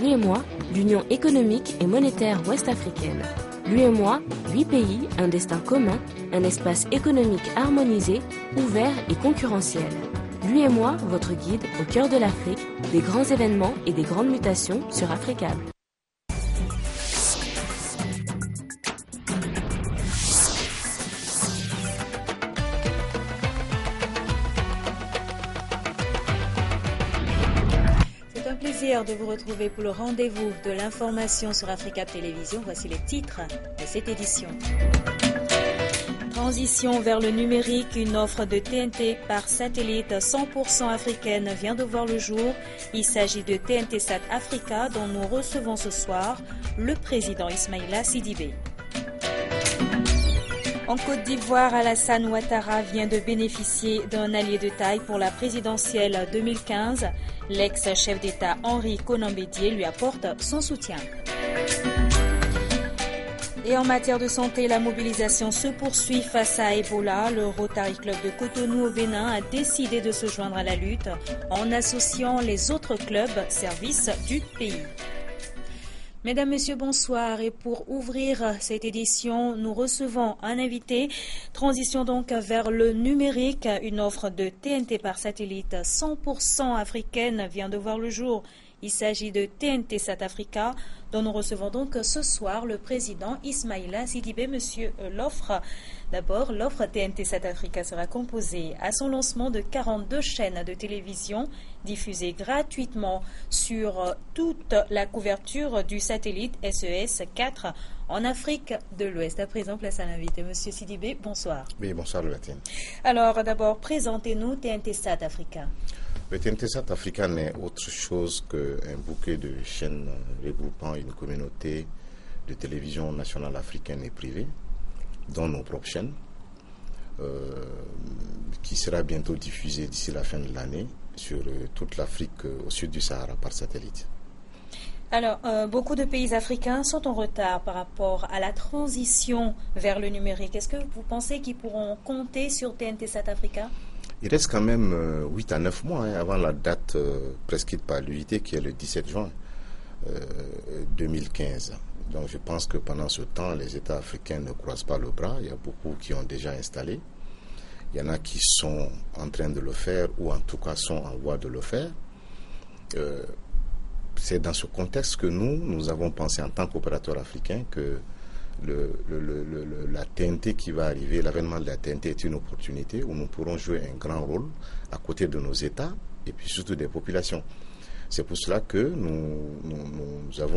l'UEMOA, l'Union économique et monétaire ouest-africaine. L'UEMOA, 8 pays, un destin commun, un espace économique harmonisé, ouvert et concurrentiel. L'UEMOA, votre guide au cœur de l'Afrique, des grands événements et des grandes mutations sur Africable. C'est un plaisir de vous retrouver pour le rendez-vous de l'information sur Africable Télévision. Voici les titres de cette édition. Transition vers le numérique, une offre de TNT par satellite 100% africaine vient de voir le jour. Il s'agit de TNT Sat Africa dont nous recevons ce soir le président Ismaïla Sidibé. En Côte d'Ivoire, Alassane Ouattara vient de bénéficier d'un allié de taille pour la présidentielle 2015. L'ex-chef d'État Henri Konan Bédié lui apporte son soutien. Et en matière de santé, la mobilisation se poursuit face à Ebola. Le Rotary Club de Cotonou au Bénin a décidé de se joindre à la lutte en associant les autres clubs services du pays. Mesdames, Messieurs, bonsoir. Et pour ouvrir cette édition, nous recevons un invité. Transition donc vers le numérique. Une offre de TNT par satellite 100% africaine vient de voir le jour. Il s'agit de TNT Sat Africa, dont nous recevons donc ce soir le président Ismaïla Sidibé. Monsieur, d'abord, l'offre TNT Sat Africa sera composée à son lancement de 42 chaînes de télévision diffusées gratuitement sur toute la couverture du satellite SES-4 en Afrique de l'Ouest. À présent, place à l'invité. Monsieur Sidibé, bonsoir. Oui, bonsoir, Louatine. Alors, d'abord, présentez-nous TNT Sat Africa. Le TNT Sat Africa n'est autre chose qu'un bouquet de chaînes regroupant une communauté de télévision nationale africaine et privée, dont nos propres chaînes, qui sera bientôt diffusée d'ici la fin de l'année sur toute l'Afrique au sud du Sahara par satellite. Alors, beaucoup de pays africains sont en retard par rapport à la transition vers le numérique. Est-ce que vous pensez qu'ils pourront compter sur TNT Sat Africa ? Il reste quand même 8 à 9 mois avant la date prescrite par l'UIT qui est le 17 juin 2015. Donc je pense que pendant ce temps, les États africains ne croisent pas le bras. Il y a beaucoup qui ont déjà installé. Il y en a qui sont en train de le faire ou en tout cas sont en voie de le faire. C'est dans ce contexte que nous avons pensé en tant qu'opérateur africain que la TNT qui va arriver, l'avènement de la TNT est une opportunité où nous pourrons jouer un grand rôle à côté de nos États et puis surtout des populations. C'est pour cela que nous avons